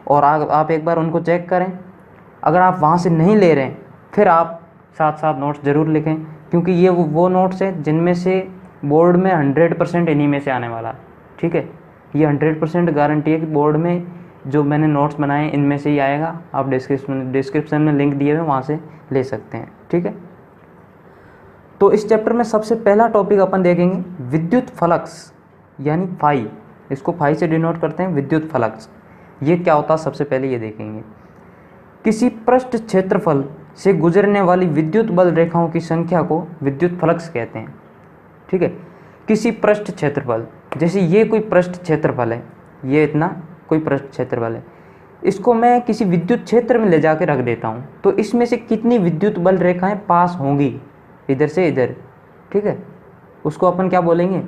और आप एक बार उनको चेक करें। अगर आप वहाँ से नहीं ले रहे हैं फिर आप साथ साथ नोट्स ज़रूर लिखें, क्योंकि ये वो नोट्स हैं जिनमें से बोर्ड में 100% इन्हीं में से आने वाला है। ठीक है, ये 100% गारंटी है कि बोर्ड में जो मैंने नोट्स बनाए इनमें से ही आएगा। आप डिस्क्रिप्शन में लिंक दिए हुए वहाँ से ले सकते हैं। ठीक है, तो इस चैप्टर में सबसे पहला टॉपिक अपन देखेंगे विद्युत फ्लक्स, यानी फाई। इसको फाई से डिनोट करते हैं, विद्युत फ्लक्स। ये क्या होता है सबसे पहले ये देखेंगे। किसी पृष्ठ क्षेत्रफल से गुजरने वाली विद्युत बल रेखाओं की संख्या को विद्युत फ्लक्स कहते हैं। ठीक है, किसी पृष्ठ क्षेत्रफल, जैसे ये कोई पृष्ठ क्षेत्रफल है, ये इतना कोई पृष्ठ क्षेत्रफल है, इसको मैं किसी विद्युत क्षेत्र में ले जाकर रख देता हूँ, तो इसमें से कितनी विद्युत बल रेखाएं पास होंगी इधर से इधर। ठीक है, उसको अपन क्या बोलेंगे,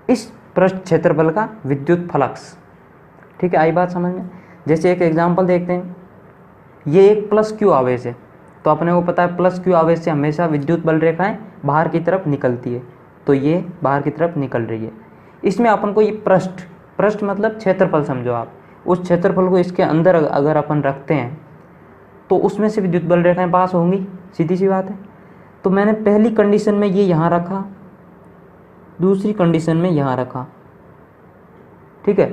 इस पृष्ठ क्षेत्रफल का विद्युत फ्लक्स। ठीक है, आई बात समझ में। जैसे एक एग्जांपल देखते हैं, ये एक प्लस क्यू आवेश है, तो अपने को पता है प्लस क्यू आवेश से हमेशा विद्युत बल रेखाएं बाहर की तरफ निकलती है, तो ये बाहर की तरफ निकल रही है। इसमें अपन को ये पृष्ठ मतलब क्षेत्रफल समझो आप, उस क्षेत्रफल को इसके अंदर अगर अपन रखते हैं तो उसमें से विद्युत बल रेखाएं पास होंगी, सीधी सी बात है। तो मैंने पहली कंडीशन में ये यहाँ रखा, दूसरी कंडीशन में यहाँ रखा। ठीक है,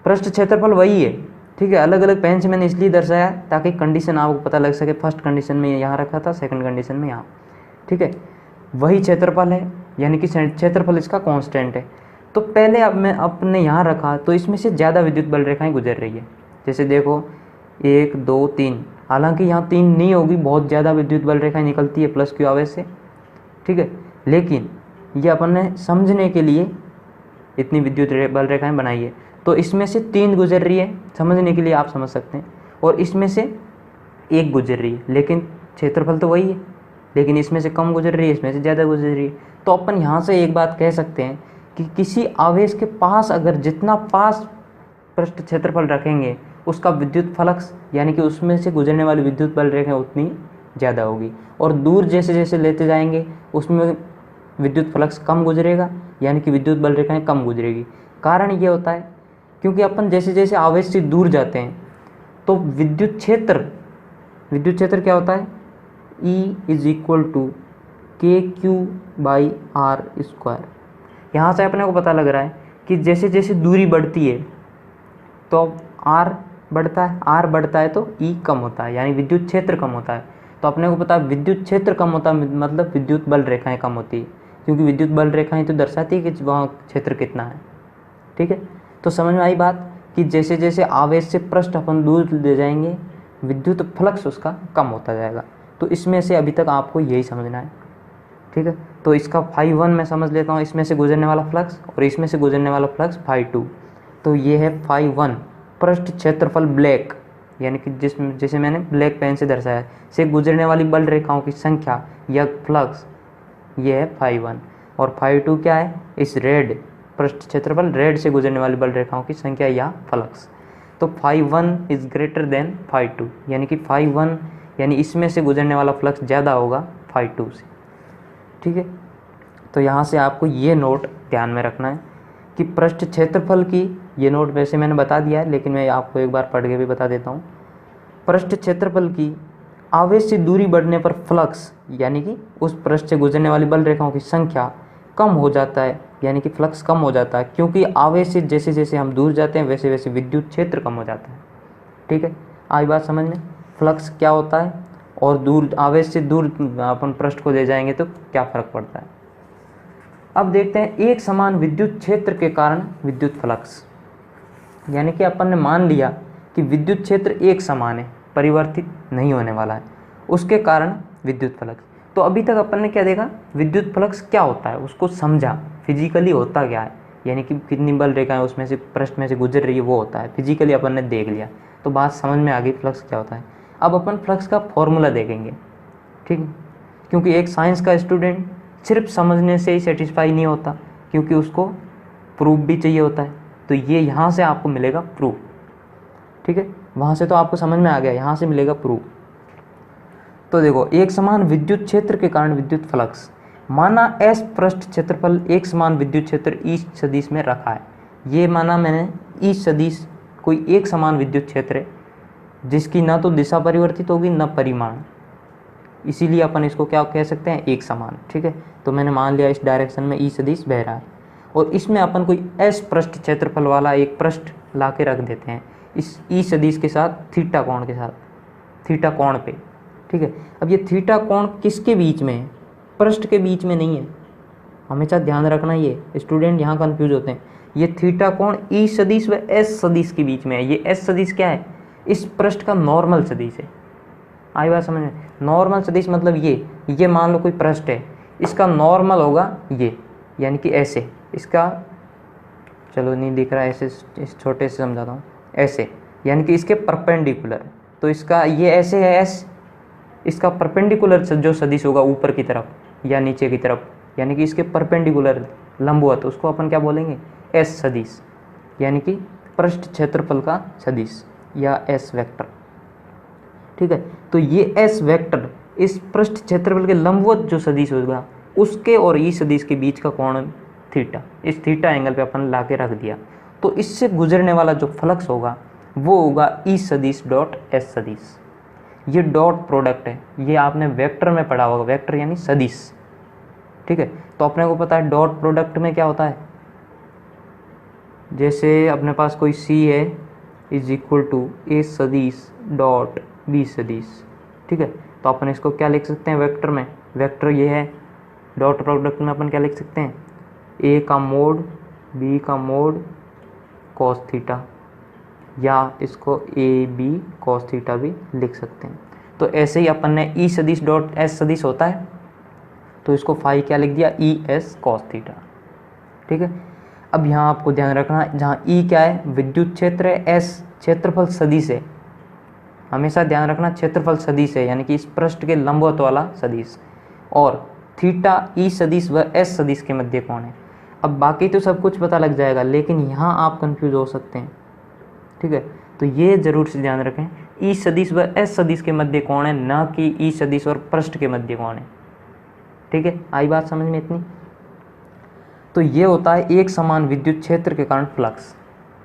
पृष्ठ क्षेत्रफल वही है। ठीक है, अलग अलग पेन से मैंने इसलिए दर्शाया ताकि कंडीशन आपको पता लग सके। फर्स्ट कंडीशन में यहाँ रखा था, सेकंड कंडीशन में यहाँ। ठीक है, वही क्षेत्रफल है, यानी कि क्षेत्रफल इसका कांस्टेंट है। तो पहले अब मैं अपने यहाँ रखा तो इसमें से ज़्यादा विद्युत बल रेखाएं गुजर रही है। जैसे देखो 1 2 3, हालांकि यहाँ 3 नहीं होगी, बहुत ज़्यादा विद्युत बल रेखाएं निकलती है प्लस क्यू आवेश से। ठीक है, लेकिन ये अपन ने समझने के लिए इतनी विद्युत बल रेखाएं बनाई है, तो इसमें से 3 गुजर रही है, समझने के लिए आप समझ सकते हैं, और इसमें से 1 गुजर रही है, लेकिन क्षेत्रफल तो वही है, लेकिन इसमें से कम गुजर रही है, इसमें से ज़्यादा गुजर रही है। तो अपन यहाँ से एक बात कह सकते हैं कि किसी आवेश के पास अगर जितना पास पृष्ठ क्षेत्रफल रखेंगे उसका विद्युत फ्लक्स, यानी कि उसमें से गुजरने वाली विद्युत बल रेखाएं उतनी ज़्यादा होगी, और दूर जैसे जैसे लेते जाएंगे उसमें विद्युत फ्लक्स कम गुजरेगा, यानी कि विद्युत बल रेखाएं कम गुजरेगी। कारण ये होता है क्योंकि अपन जैसे जैसे आवेश से दूर जाते हैं तो विद्युत क्षेत्र क्या होता है, E = KQ/R²। यहाँ से अपने को पता लग रहा है कि जैसे जैसे दूरी बढ़ती है तो R बढ़ता है तो E कम होता है, यानी विद्युत क्षेत्र कम होता है। तो अपने को पता है विद्युत क्षेत्र कम होता है मतलब विद्युत बल रेखाएं कम होती है, क्योंकि विद्युत बल रेखाएं तो दर्शाती है कि वहाँ क्षेत्र कितना है। ठीक है, तो समझ में आई बात कि जैसे जैसे आवेश से पृष्ठ अपन दूर ले जाएंगे विद्युत फ्लक्स उसका कम होता जाएगा। तो इसमें से अभी तक आपको यही समझना है। ठीक है, तो इसका φ1 मैं समझ लेता हूँ, इसमें से गुजरने वाला फ्लक्स और इसमें से गुजरने वाला फ्लक्स φ2। तो ये है φ1 पृष्ठ क्षेत्रफल ब्लैक, यानी कि जैसे मैंने ब्लैक पेन से दर्शाया, से गुजरने वाली बल रेखाओं की संख्या या फ्लक्स, ये है φ1। और φ2 क्या है, इस रेड पृष्ठ क्षेत्रफल रेड से गुजरने वाली बल रेखाओं की संख्या या फ्लक्स। तो φ1 इज़ ग्रेटर देन φ2, यानी कि φ1 यानी इसमें से गुजरने वाला फ्लक्स ज़्यादा होगा φ2 से। ठीक है, तो यहाँ से आपको ये नोट ध्यान में रखना है कि पृष्ठ क्षेत्रफल की, ये नोट वैसे मैंने बता दिया है लेकिन मैं आपको एक बार पढ़ के भी बता देता हूँ। पृष्ठ क्षेत्रफल की आवेश से दूरी बढ़ने पर फ्लक्स, यानी कि उस पृष्ठ से गुजरने वाली बल रेखाओं की संख्या कम हो जाता है, यानी कि फ्लक्स कम हो जाता है, क्योंकि आवेश से जैसे जैसे हम दूर जाते हैं वैसे वैसे विद्युत क्षेत्र कम हो जाता है। ठीक है, आई बात समझ में, फ्लक्स क्या होता है और दूर आवेश से दूर अपन पृष्ठ को ले जाएंगे तो क्या फ़र्क पड़ता है। अब देखते हैं एक समान विद्युत क्षेत्र के कारण विद्युत फ्लक्स, यानी कि अपन ने मान लिया कि विद्युत क्षेत्र एक समान है, परिवर्तित नहीं होने वाला है, उसके कारण विद्युत फ्लक्स। तो अभी तक अपन ने क्या देखा, विद्युत फ्लक्स क्या होता है उसको समझा, फिजिकली होता क्या है, यानी कि कितनी बल रेखाएं उसमें से पृष्ठ में से गुजर रही है वो होता है, फिजिकली अपन ने देख लिया, तो बात समझ में आ गई फ्लक्स क्या होता है। अब अपन फ्लक्स का फॉर्मूला देखेंगे। ठीक है, क्योंकि एक साइंस का स्टूडेंट सिर्फ समझने से ही सेटिस्फाई नहीं होता, क्योंकि उसको प्रूफ भी चाहिए होता है। तो ये यहाँ से आपको मिलेगा प्रूफ। ठीक है, वहाँ से तो आपको समझ में आ गया, यहाँ से मिलेगा प्रूफ। तो देखो, एक समान विद्युत क्षेत्र के कारण विद्युत फ्लक्स, माना एस पृष्ठ क्षेत्रफल एक समान विद्युत क्षेत्र ई सदिश में रखा है। ये माना मैंने ई सदिश कोई एक समान विद्युत क्षेत्र है जिसकी ना तो दिशा परिवर्तित होगी ना परिमाण, इसीलिए अपन इसको क्या कह सकते हैं, एक समान। ठीक है, तो मैंने मान लिया इस डायरेक्शन में ई सदिश बह रहा है और इसमें अपन कोई एस पृष्ठ क्षेत्रफल वाला एक पृष्ठ ला के रख देते हैं इस ई सदिश के साथ, थीटा कोण के साथ, थीटा कोण पे। ठीक है, अब ये थीटा कोण किसके बीच में है, पृष्ठ के बीच में नहीं है, हमेशा ध्यान रखना। ये स्टूडेंट यहाँ कंफ्यूज होते हैं। ये थीटा कोण ई सदिश व एस सदिश के बीच में है। ये एस सदिश क्या है, इस पृष्ठ का नॉर्मल सदिश है। आई बात समझ में? नॉर्मल सदिश मतलब ये मान लो कोई पृष्ठ है, इसका नॉर्मल होगा ये, यानी कि ऐसे, इसका चलो नहीं दिख रहा, ऐसे इस छोटे से समझाता हूँ, ऐसे, यानी कि इसके परपेंडिकुलर। तो इसका ये ऐसे है एस, इसका परपेंडिकुलर जो सदिश होगा ऊपर की तरफ या नीचे की तरफ, यानी कि इसके परपेंडिकुलर लंबवत, उसको अपन क्या बोलेंगे, एस सदिश, यानी कि पृष्ठ क्षेत्रफल का सदिश या एस वेक्टर। ठीक है, तो ये एस वेक्टर इस पृष्ठ क्षेत्रफल के लंबवत जो सदिश होगा उसके और ई सदिश के बीच का कोण थीटा, इस थीटा एंगल पे अपन ला के रख दिया। तो इससे गुजरने वाला जो फ्लक्स होगा वो होगा ई सदिश डॉट एस सदिश। ये डॉट प्रोडक्ट है, ये आपने वेक्टर में पढ़ा होगा, वेक्टर यानी सदिश। ठीक है, तो अपने को पता है डॉट प्रोडक्ट में क्या होता है, जैसे अपने पास कोई सी है इज इक्वल टू ए सदिश डॉट बी सदिश। ठीक है, तो अपन इसको क्या लिख सकते हैं वेक्टर में, वेक्टर ये है, डॉट प्रोडक्ट में अपन क्या लिख सकते हैं, ए का मोड बी का मोड कॉस थीटा, या इसको ए बी कॉस थीटा भी लिख सकते हैं। तो ऐसे ही अपन ने ई सदिश डॉट एस सदिश होता है, तो इसको फाई क्या लिख दिया, ई एस कॉस थीटा। ठीक है, अब यहाँ आपको ध्यान रखना, जहाँ ई क्या है, विद्युत क्षेत्र है, एस क्षेत्रफल सदिश है, हमेशा ध्यान रखना क्षेत्रफल सदिश है, यानी कि इस पृष्ठ के लंबवत वाला सदिश, और थीटा ई सदिश व एस सदिश के मध्य कोण है। अब बाकी तो सब कुछ पता लग जाएगा, लेकिन यहाँ आप कंफ्यूज हो सकते हैं। ठीक है, तो ये जरूर से ध्यान रखें, ई सदिश व एस सदिश के मध्य कोण है, ना कि ई सदिश और पृष्ठ के मध्य कोण है। ठीक है, आई बात समझ में इतनी? तो ये होता है एक समान विद्युत क्षेत्र के कारण फ्लक्स।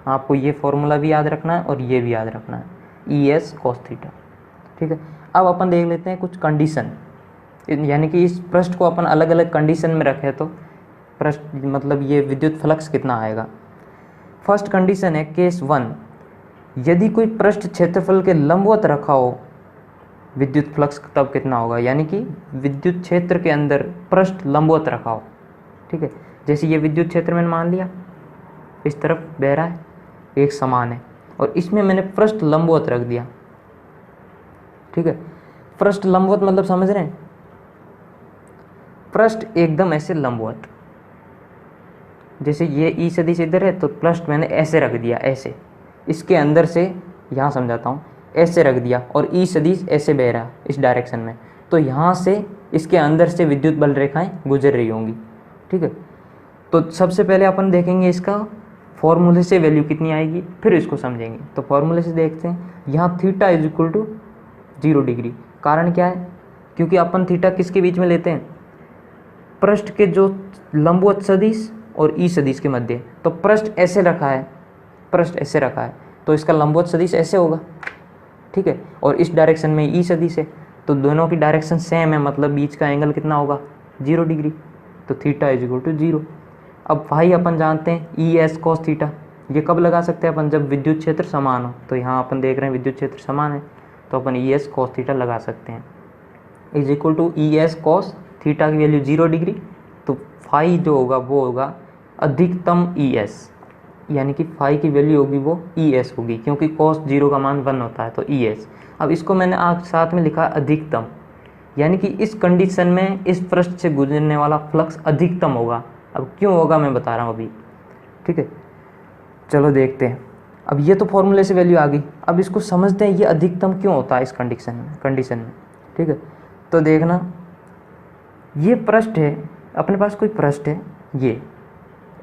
आपको ये फॉर्मूला भी याद रखना है और ये भी याद रखना है, ई एस कॉस थीटा। ठीक है, अब अपन देख लेते हैं कुछ कंडीशन, यानी कि इस पृष्ठ को अपन अलग अलग कंडीशन में रखें तो पृष्ठ मतलब ये विद्युत फ्लक्स कितना आएगा। फर्स्ट कंडीशन है केस 1, यदि कोई पृष्ठ क्षेत्रफल के लंबवत रखा हो विद्युत फ्लक्स तब कितना होगा, यानी कि विद्युत क्षेत्र के अंदर पृष्ठ लंबवत रखा हो। ठीक है, जैसे ये विद्युत क्षेत्र मैंने मान लिया इस तरफ बह रहा है, एक समान है, और इसमें मैंने पृष्ठ लंबवत रख दिया। ठीक है, पृष्ठ लंबवत मतलब समझ रहे हैं, पृष्ठ एकदम ऐसे लंबवत, जैसे ये ई सदिश इधर है तो पृष्ठ मैंने ऐसे रख दिया, ऐसे इसके अंदर से, यहाँ समझाता हूँ, ऐसे रख दिया, और ई सदिश ऐसे बह रहा इस डायरेक्शन में, तो यहाँ से इसके अंदर से विद्युत बल रेखाएं गुजर रही होंगी। ठीक है, तो सबसे पहले अपन देखेंगे इसका फॉर्मूले से वैल्यू कितनी आएगी, फिर इसको समझेंगे। तो फॉर्मूले से देखते हैं, यहाँ theta is equal to 0 degree. कारण क्या है, क्योंकि अपन थीटा किसके बीच में लेते हैं, पृष्ठ के जो लंबवत सदिश और ई सदिश के मध्य। तो पृष्ठ ऐसे रखा है, पृष्ठ ऐसे रखा है, तो इसका लंबवत सदिश ऐसे होगा। ठीक है, और इस डायरेक्शन में ई सदिश है, तो दोनों की डायरेक्शन सेम है, मतलब बीच का एंगल कितना होगा, 0 डिग्री। तो थीटा इज इक्वल टू 0। अब फाई अपन जानते हैं ई एस कॉस थीटा, ये कब लगा सकते हैं अपन, जब विद्युत क्षेत्र समान हो। तो यहाँ अपन देख रहे हैं विद्युत क्षेत्र समान है, तो अपन ई एस कॉस थीटा लगा सकते हैं, is equal to E S cos theta की वैल्यू 0 डिग्री। तो फाई जो होगा वो होगा अधिकतम ई एस, यानी कि फाई की वैल्यू होगी वो ई एस होगी, क्योंकि कॉस 0 का मान 1 होता है, तो ई एस। अब इसको मैंने आप साथ में लिखा अधिकतम, यानी कि इस कंडीशन में इस पृष्ठ से गुजरने वाला फ्लक्स अधिकतम होगा। अब क्यों होगा मैं बता रहा हूँ अभी। ठीक है, चलो देखते हैं। अब ये तो फॉर्मूले से वैल्यू आ गई, अब इसको समझते हैं ये अधिकतम क्यों होता है इस कंडीशन में। ठीक है, तो देखना, ये पृष्ठ है, अपने पास कोई पृष्ठ है, ये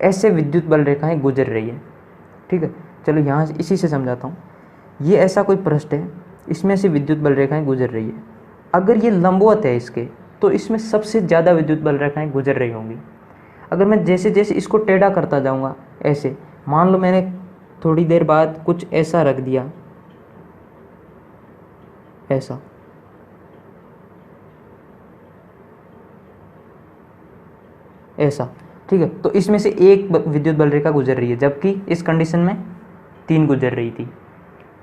ऐसे विद्युत बल रेखाएं गुजर रही है। ठीक है, चलो यहाँ से इसी से समझाता हूँ। ये ऐसा कोई पृष्ठ है, इसमें से विद्युत बल रेखाएं गुजर रही है। अगर ये लंबवत है इसके, तो इसमें सबसे ज़्यादा विद्युत बल रेखाएं गुजर रही होंगी। अगर मैं जैसे जैसे इसको टेढ़ा करता जाऊँगा, ऐसे मान लो मैंने थोड़ी देर बाद कुछ ऐसा रख दिया, ऐसा, ऐसा, ठीक है, तो इसमें से एक विद्युत बल रेखा गुजर रही है, जबकि इस कंडीशन में 3 गुजर रही थी।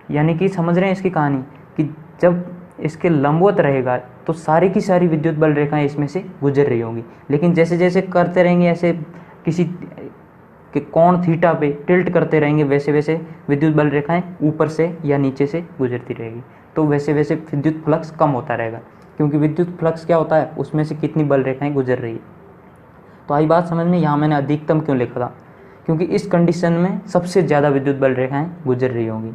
यानी कि समझ रहे हैं इसकी कहानी कि जब इसके लंबवत रहेगा तो सारी की सारी विद्युत बल रेखाएं इसमें से गुजर रही होंगी, लेकिन जैसे जैसे करते रहेंगे ऐसे किसी के कोण थीटा पे टिल्ट करते रहेंगे, वैसे वैसे विद्युत बल रेखाएं ऊपर से या नीचे से गुजरती रहेगी, तो वैसे वैसे विद्युत फ्लक्स कम होता रहेगा, क्योंकि विद्युत फ्लक्स क्या होता है, उसमें से कितनी बल रेखाएं गुजर रही है। तो आई बात समझ में, यहाँ मैंने अधिकतम क्यों लिखा था, क्योंकि इस कंडीशन में सबसे ज़्यादा विद्युत बल रेखाएं गुजर रही होंगी।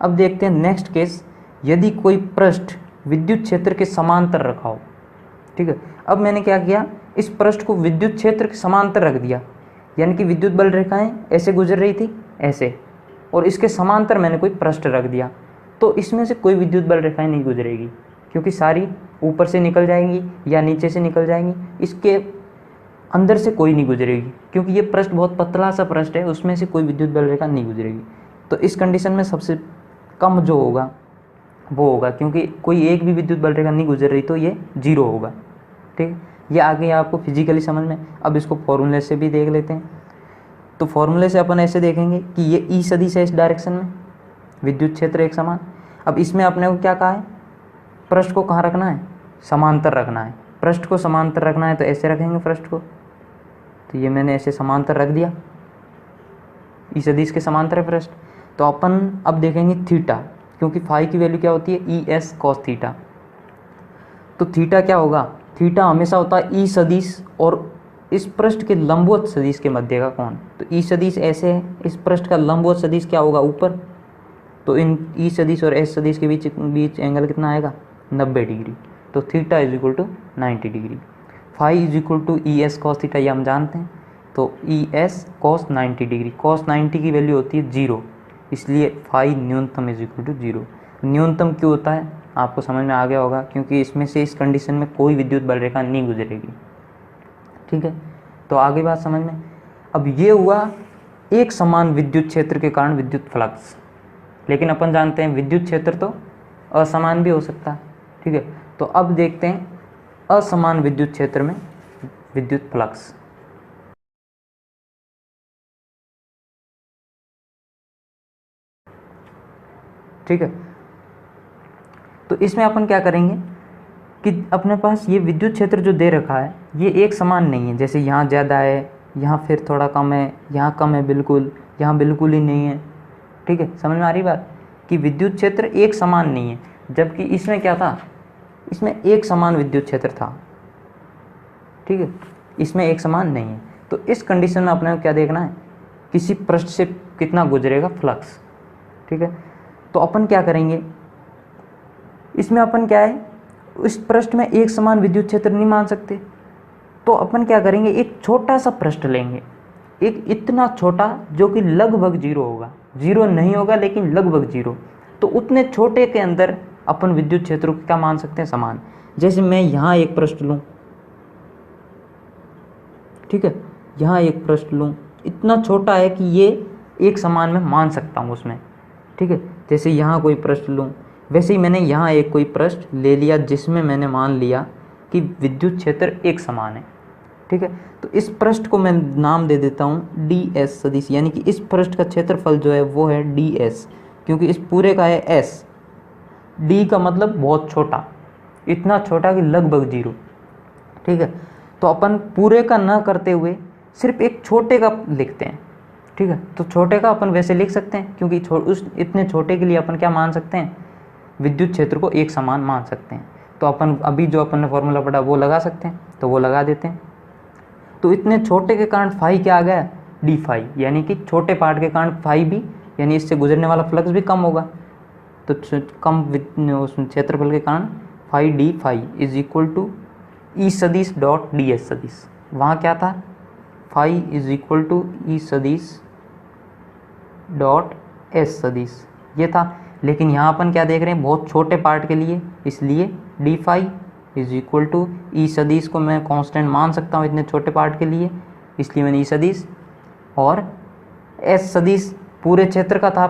अब देखते हैं नेक्स्ट केस, यदि कोई पृष्ठ विद्युत क्षेत्र के समांतर रखा हो, ठीक है। अब मैंने क्या किया, इस पृष्ठ को विद्युत क्षेत्र के समांतर रख दिया, यानी कि विद्युत बल रेखाएं ऐसे गुजर रही थी, ऐसे, और इसके समांतर मैंने कोई पृष्ठ रख दिया, तो इसमें से कोई विद्युत बल रेखाएं नहीं गुजरेगी, क्योंकि सारी ऊपर से निकल जाएंगी या नीचे से निकल जाएंगी, इसके अंदर से कोई नहीं गुजरेगी, क्योंकि ये पृष्ठ बहुत पतला सा पृष्ठ है, उसमें से कोई विद्युत बल रेखा नहीं गुजरेगी। तो इस कंडीशन में सबसे कम जो होगा वो होगा, क्योंकि कोई एक भी विद्युत बल रेखा नहीं गुजर रही, तो ये 0 होगा, ठीक है। ये आगे आपको फिजिकली समझ में। अब इसको फॉर्मूले से भी देख लेते हैं। तो फॉर्मूले से अपन ऐसे देखेंगे कि ये ई सदिश है इस डायरेक्शन में, विद्युत क्षेत्र एक समान। अब इसमें अपने को क्या कहा है, पृष्ठ को कहाँ रखना है, समांतर रखना है। पृष्ठ को समांतर रखना है तो ऐसे रखेंगे पृष्ठ को, तो ये मैंने ऐसे समांतर रख दिया, ई सदिश के समांतर है पृष्ठ। तो अपन अब देखेंगे थीटा, क्योंकि फाई की वैल्यू क्या होती है, ई एस कॉस थीटा। तो थीटा क्या होगा, थीटा हमेशा होता है ई सदिश और इस पृष्ठ के लंबवत सदिश के मध्य का कोण। तो ई सदिश ऐसे है, इस पृष्ठ का लंबवत सदिश क्या होगा, ऊपर, तो इन ई सदिश और एस सदिश के बीच एंगल कितना आएगा, 90 डिग्री। तो theta is equal to 90 degree. Phi is equal to E S cos theta, ये हम जानते हैं। तो E S cos 90 degree, cos 90 की वैल्यू होती है 0, इसलिए फाई न्यूनतम इज इक्वल टू 0। न्यूनतम क्यों होता है आपको समझ में आ गया होगा, क्योंकि इसमें से इस कंडीशन में कोई विद्युत बल रेखा नहीं गुजरेगी, ठीक है। तो आगे बात समझ में। अब ये हुआ एक समान विद्युत क्षेत्र के कारण विद्युत फ्लक्स, लेकिन अपन जानते हैं विद्युत क्षेत्र तो असमान भी हो सकता है, ठीक है। तो अब देखते हैं असमान विद्युत क्षेत्र में विद्युत फ्लक्स। ठीक है, तो इसमें अपन क्या करेंगे कि अपने पास ये विद्युत क्षेत्र जो दे रखा है ये एक समान नहीं है, जैसे यहाँ ज़्यादा है, यहाँ फिर थोड़ा कम है, यहाँ कम है बिल्कुल, यहाँ बिल्कुल ही नहीं है, ठीक है। समझ में आ रही बात कि विद्युत क्षेत्र एक समान नहीं है, जबकि इसमें क्या था, इसमें एक समान विद्युत क्षेत्र था, ठीक है, इसमें एक समान नहीं है। तो इस कंडीशन में अपने को क्या देखना है, किसी पृष्ठ से कितना गुजरेगा फ्लक्स, ठीक है। तो अपन क्या करेंगे, इसमें अपन क्या है, इस पृष्ठ में एक समान विद्युत क्षेत्र नहीं मान सकते, तो अपन क्या करेंगे, एक छोटा सा पृष्ठ लेंगे, एक इतना छोटा जो कि लगभग 0 होगा, 0 नहीं होगा लेकिन लगभग 0। तो उतने छोटे के अंदर अपन विद्युत क्षेत्र को क्या मान सकते हैं, समान। जैसे मैं यहाँ एक पृष्ठ लूँ, ठीक है, यहाँ एक पृष्ठ लूँ, इतना छोटा है कि ये एक समान में मान सकता हूँ उसमें, ठीक है। जैसे यहाँ कोई पृष्ठ लूँ, वैसे ही मैंने यहाँ एक कोई पृष्ठ ले लिया जिसमें मैंने मान लिया कि विद्युत क्षेत्र एक समान है, ठीक है। तो इस पृष्ठ को मैं नाम दे देता हूँ डी एस सदिश, यानी कि इस पृष्ठ का क्षेत्रफल जो है वो है डी एस, क्योंकि इस पूरे का है एस। डी का मतलब बहुत छोटा, इतना छोटा कि लगभग 0, ठीक है। तो अपन पूरे का ना करते हुए सिर्फ एक छोटे का लिखते हैं, ठीक है। तो छोटे का अपन वैसे लिख सकते हैं, क्योंकि उस इतने छोटे के लिए अपन क्या मान सकते हैं, विद्युत क्षेत्र को एक समान मान सकते हैं। तो अपन अभी जो अपन ने फॉर्मूला पढ़ा वो लगा सकते हैं, तो वो लगा देते हैं। तो इतने छोटे के कारण फाई क्या आ गया, डी फाई, यानी कि छोटे पार्ट के कारण फाई भी, यानी इससे गुजरने वाला फ्लक्स भी कम होगा। तो कम उस क्षेत्रफल के कारण phi D phi is equal to E सदिश डॉट डी एस सदिश। वहाँ क्या था, phi is equal to E सदिश डॉट एस सदिश, ये था। लेकिन यहाँ अपन क्या देख रहे हैं, बहुत छोटे पार्ट के लिए, इसलिए D phi is equal to E सदिश को मैं कांस्टेंट मान सकता हूँ इतने छोटे पार्ट के लिए, इसलिए मैंने ई सदिश, और एस सदिश पूरे क्षेत्र का था,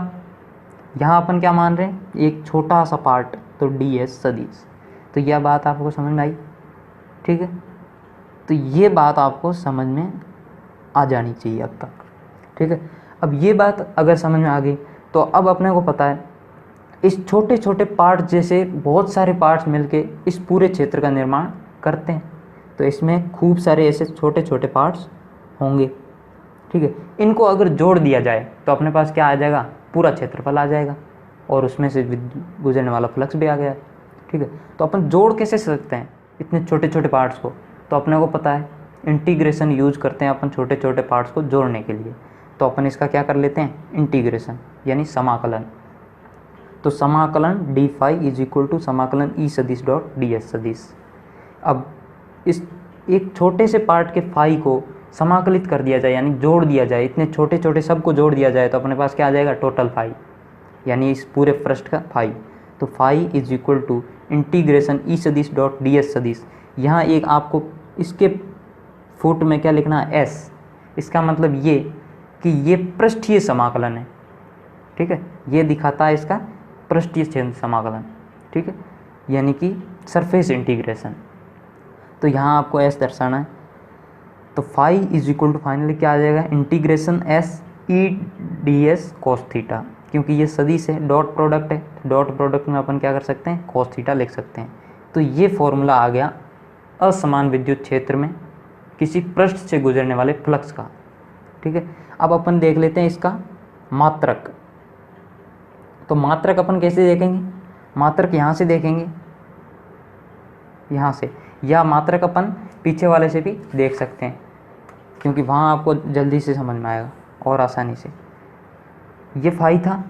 यहाँ अपन क्या मान रहे हैं, एक छोटा सा पार्ट, तो ds सदिश। तो यह बात आपको समझ में आई, ठीक है। तो ये बात आपको समझ में आ जानी चाहिए अब तक, ठीक है। अब ये बात अगर समझ में आ गई तो अब अपने को पता है इस छोटे छोटे पार्ट जैसे बहुत सारे पार्ट्स मिलके इस पूरे क्षेत्र का निर्माण करते हैं, तो इसमें खूब सारे ऐसे छोटे छोटे पार्ट्स होंगे, ठीक है। इनको अगर जोड़ दिया जाए तो अपने पास क्या आ जाएगा, पूरा क्षेत्रफल आ जाएगा, और उसमें से गुजरने वाला फ्लक्स भी आ गया, ठीक है। तो अपन जोड़ कैसे सकते हैं इतने छोटे छोटे पार्ट्स को, तो अपने को पता है इंटीग्रेशन यूज करते हैं अपन छोटे छोटे पार्ट्स को जोड़ने के लिए। तो अपन इसका क्या कर लेते हैं, इंटीग्रेशन यानी समाकलन। तो समाकलन d phi is equal to समाकलन ई सदिश डॉट डी एस सदिश। अब इस एक छोटे से पार्ट के फाई को समाकलित कर दिया जाए यानी जोड़ दिया जाए, इतने छोटे छोटे सबको जोड़ दिया जाए, तो अपने पास क्या आ जाएगा, टोटल फाई, यानी इस पूरे पृष्ठ का फाई। तो phi is equal to integration E सदिश डॉट डी एस सदिश। यहाँ एक आपको इसके फुट में क्या लिखना है, एस। इसका मतलब ये कि ये पृष्ठीय समाकलन है, ठीक है। ये दिखाता है इसका पृष्ठीय समाकलन, ठीक है, यानी कि सरफेस इंटीग्रेशन। तो यहाँ आपको एस दर्शाना है। तो phi is equal to finally क्या आ जाएगा, integration S E D S cos theta, क्योंकि ये सदिश है, डॉट प्रोडक्ट है, डॉट प्रोडक्ट में अपन क्या कर सकते हैं, कोस थीटा लिख सकते हैं। तो ये फॉर्मूला आ गया असमान विद्युत क्षेत्र में किसी पृष्ठ से गुजरने वाले फ्लक्स का, ठीक है। अब अपन देख लेते हैं इसका मात्रक। तो मात्रक अपन कैसे देखेंगे, मात्रक यहाँ से देखेंगे, यहाँ से, या मात्रक अपन पीछे वाले से भी देख सकते हैं, क्योंकि वहाँ आपको जल्दी से समझ में आएगा और आसानी से। ये फाई था,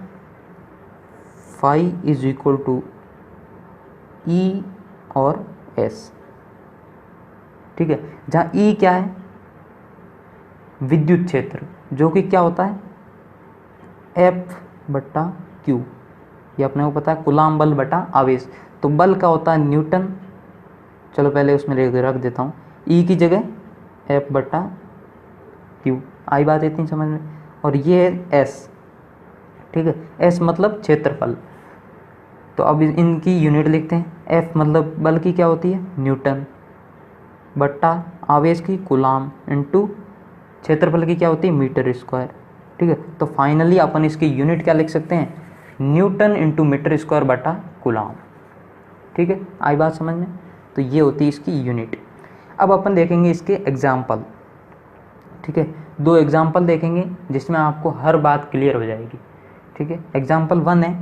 फाई इज इक्वल टू ई और एस, ठीक है। जहाँ ई क्या है, विद्युत क्षेत्र, जो कि क्या होता है, एफ बट्टा क्यू। ये अपने को पता है, कूलाम बल बटा आवेश। तो बल का होता है न्यूटन, चलो पहले उसमें रख देता हूँ, ई की जगह एफ बट्टा क्यू। आई बात इतनी समझ में। और ये है एस, ठीक है, एस मतलब क्षेत्रफल। तो अब इनकी यूनिट लिखते हैं, एफ मतलब बल की क्या होती है, न्यूटन, बट्टा आवेश की कूलाम, इनटू क्षेत्रफल की क्या होती है, मीटर स्क्वायर, ठीक है। तो फाइनली अपन इसकी यूनिट क्या लिख सकते हैं, न्यूटन इंटू मीटर स्क्वायर बटा कूलाम, ठीक है। आई बात समझ में। तो ये होती है इसकी यूनिट। अब अपन देखेंगे इसके एग्जाम्पल, ठीक है। 2 एग्जाम्पल देखेंगे जिसमें आपको हर बात क्लियर हो जाएगी, ठीक है। एग्जाम्पल 1 है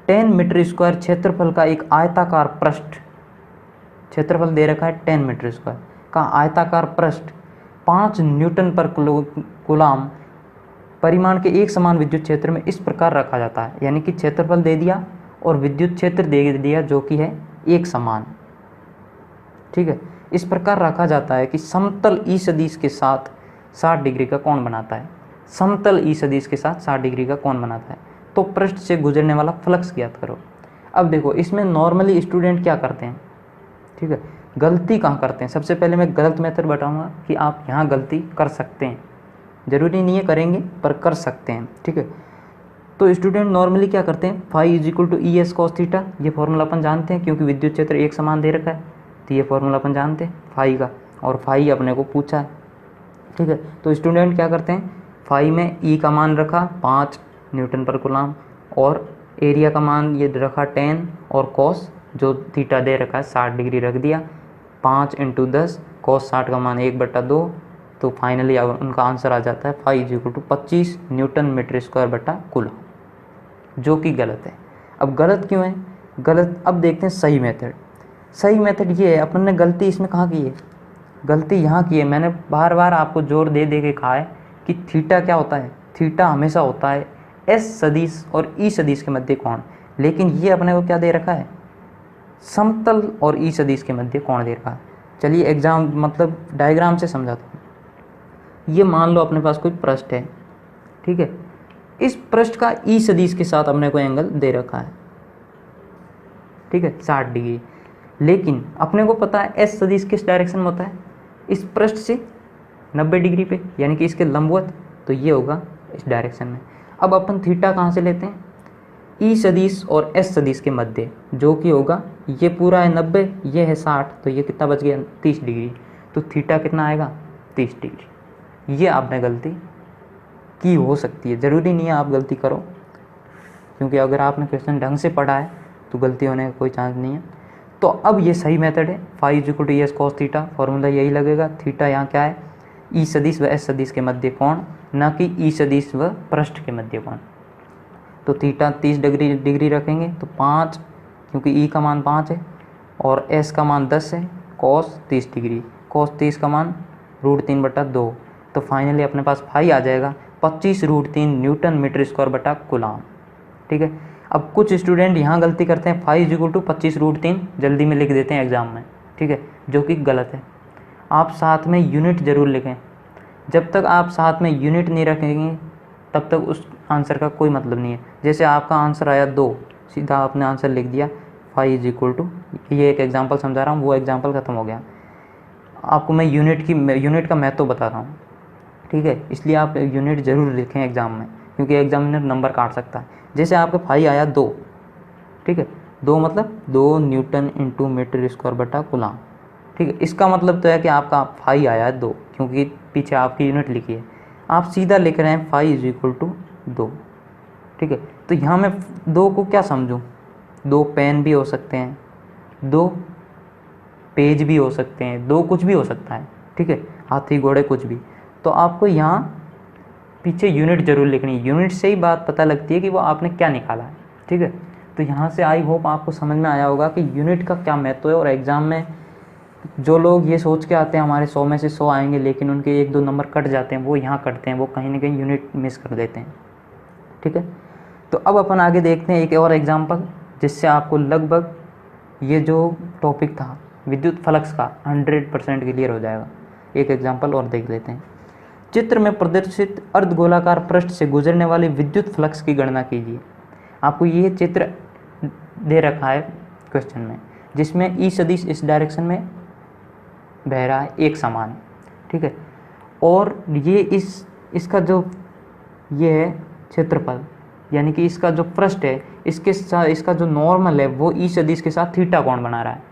10 मीटर स्क्वायर क्षेत्रफल का एक आयताकार पृष्ठ, क्षेत्रफल दे रखा है 10 मीटर स्क्वायर का आयताकार पृष्ठ 5 न्यूटन पर कूलाम परिमाण के एक समान विद्युत क्षेत्र में इस प्रकार रखा जाता है, यानी कि क्षेत्रफल दे दिया और विद्युत क्षेत्र दे दिया जो कि है एक समान, ठीक है। इस प्रकार रखा जाता है कि समतल ई सदिश के साथ 60 डिग्री का कोण बनाता है, समतल ई सदिश के साथ 60 डिग्री का कोण बनाता है। तो पृष्ठ से गुजरने वाला फ्लक्स ज्ञात करो। अब देखो इसमें नॉर्मली स्टूडेंट क्या करते हैं, ठीक है, गलती कहाँ करते हैं। सबसे पहले मैं गलत मेथड बताऊंगा कि आप यहाँ गलती कर सकते हैं, ज़रूरी नहीं है करेंगे पर कर सकते हैं, ठीक है। तो स्टूडेंट नॉर्मली क्या करते हैं, phi is equal to E S cos theta, ये फॉर्मूला अपन जानते हैं क्योंकि विद्युत क्षेत्र एक समान दे रखा है, तो ये फॉर्मूला अपन जानते हैं फाई का, और फाई अपने को पूछा है, ठीक है। तो स्टूडेंट क्या करते हैं, फाई में ई का मान रखा 5 न्यूटन पर कूलाम, और एरिया का मान ये रखा 10, और कॉस जो थीटा दे रखा है 60 डिग्री रख दिया, 5 × 10, कॉस 60 का मान 1/2। तो फाइनली उनका आंसर आ जाता है phi is equal to 25 newton metre square बटा कूलाम, जो कि गलत है। अब गलत क्यों है, गलत अब देखते हैं सही मेथड। सही मेथड ये है, अपन ने गलती इसमें कहाँ की है, गलती यहाँ की है। मैंने बार बार आपको जोर दे दे के कहा है कि थीटा क्या होता है, थीटा हमेशा होता है एस सदिश और ई सदिश के मध्य कोण, लेकिन ये अपने को क्या दे रखा है, समतल और ई सदिश के मध्य कोण दे रखा है। चलिए एग्जाम मतलब डायग्राम से समझाता हूँ। ये मान लो अपने पास कोई पृष्ठ है, ठीक है, इस पृष्ठ का ई सदिश के साथ अपने को एंगल दे रखा है, ठीक है, 60 डिग्री। लेकिन अपने को पता है एस सदिश किस डायरेक्शन में होता है, इस पृष्ठ से 90 डिग्री पे, यानी कि इसके लंबवत, तो ये होगा इस डायरेक्शन में। अब अपन थीटा कहाँ से लेते हैं, ई सदिश और एस सदिश के मध्य, जो कि होगा ये पूरा है 90, ये है 60, तो ये कितना बच गया 30 डिग्री। तो थीटा कितना आएगा 30 डिग्री। ये आपने गलती की हो सकती है, ज़रूरी नहीं है आप गलती करो, क्योंकि अगर आपने क्वेश्चन ढंग से पढ़ा है तो गलती होने का कोई चांस नहीं है। तो अब ये सही मेथड है, phi is equal to S cos theta, formula यही लगेगा। थीटा यहाँ क्या है, ई सदिश व एस सदिश के मध्य कोण, ना कि ई सदिश व पृष्ठ के मध्य कोण। तो थीटा 30 डिग्री रखेंगे तो 5, क्योंकि ई का मान 5 है और एस का मान 10 है, कॉस 30 डिग्री, कॉस 30 का मान √3/2। तो फाइनली अपने पास फाई आ जाएगा 25√3 न्यूटन मीटर स्क्वायर बटा कूलाम। ठीक है। अब कुछ स्टूडेंट यहाँ गलती करते हैं, फाई इज इक्वल टू 25√3 जल्दी में लिख देते हैं एग्ज़ाम में, ठीक है, जो कि गलत है। आप साथ में यूनिट ज़रूर लिखें, जब तक आप साथ में यूनिट नहीं रखेंगे तब तक उस आंसर का कोई मतलब नहीं है। जैसे आपका आंसर आया 2, सीधा आपने आंसर लिख दिया फाई इज इक्वल टू, ये एक एग्जांपल समझा रहा हूँ, वो एग्जांपल ख़त्म हो गया। आपको मैं यूनिट का महत्व बता रहा हूँ, ठीक है, इसलिए आप यूनिट ज़रूर लिखें एग्ज़ाम में, क्योंकि एग्जामिनर नंबर काट सकता है। जैसे आपका फाई आया 2, ठीक है, 2 मतलब 2 न्यूटन इंटू मीटर स्क्वायर बटा कूलाम, ठीक है। इसका मतलब तो है कि आपका फाई आया 2, क्योंकि पीछे आपकी यूनिट लिखी है। आप सीधा लिख रहे हैं फाई इज इक्वल टू 2, ठीक है। तो यहाँ मैं 2 को क्या समझूँ, 2 पेन भी हो सकते हैं, 2 पेज भी हो सकते हैं, 2 कुछ भी हो सकता है, ठीक है, हाथी घोड़े कुछ भी। तो आपको यहाँ पीछे यूनिट ज़रूर लिखनी है, यूनिट से ही बात पता लगती है कि वो आपने क्या निकाला है, ठीक है। तो यहाँ से आई होप आपको समझ में आया होगा कि यूनिट का क्या महत्व है। और एग्ज़ाम में जो लोग ये सोच के आते हैं हमारे 100 में से 100 आएंगे, लेकिन उनके 1-2 नंबर कट जाते हैं, वो यहाँ कटते हैं, वो कहीं ना कहीं यूनिट मिस कर देते हैं, ठीक है। तो अब अपन आगे देखते हैं एक और एग्जांपल, जिससे आपको लगभग ये जो टॉपिक था विद्युत फ्लक्स का 100% क्लियर हो जाएगा। एक एग्जांपल और देख लेते हैं। चित्र में प्रदर्शित अर्धगोलाकार पृष्ठ से गुजरने वाले विद्युत फ्लक्स की गणना कीजिए। आपको ये चित्र दे रखा है क्वेश्चन में, जिसमें ई सदिश इस डायरेक्शन में बह रहा है, एक समान, ठीक है। और ये इसका जो ये है क्षेत्रफल, यानी कि इसका जो पृष्ठ है, इसके साथ इसका जो नॉर्मल है वो ई सदिश के साथ थीटा कोण बना रहा है।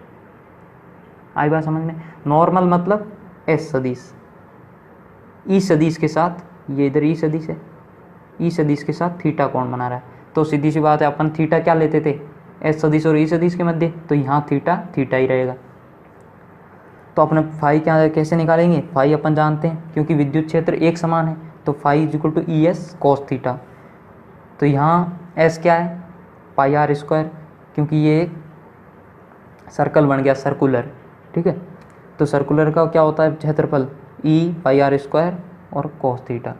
आई बात समझ में? नॉर्मल मतलब एस सदिश, ई सदिश के साथ, ये इधर ई सदिश है, ई सदिश के साथ थीटा कोण बना रहा है। तो सीधी सी बात है, अपन थीटा क्या लेते थे, एस सदिश और ई सदिश के मध्य, तो यहाँ थीटा थीटा ही रहेगा। तो अपने फाई क्या कैसे निकालेंगे, फाई अपन जानते हैं, क्योंकि विद्युत क्षेत्र एक समान है, तो phi is equal to E S cos theta. तो यहाँ एस क्या है, पाई आर स्क्वायर, क्योंकि ये एक सर्कल बन गया, सर्कुलर, ठीक है। तो सर्कुलर का क्या होता है क्षेत्रफल, ई पाई आर स्क्वायर और कॉस थीटा।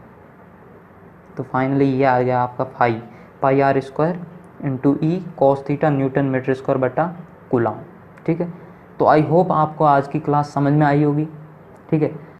तो फाइनली ये आ गया आपका phi, pi R square into E cos theta newton metre square बटा कूलाम, ठीक है। तो आई होप आपको आज की क्लास समझ में आई होगी, ठीक है।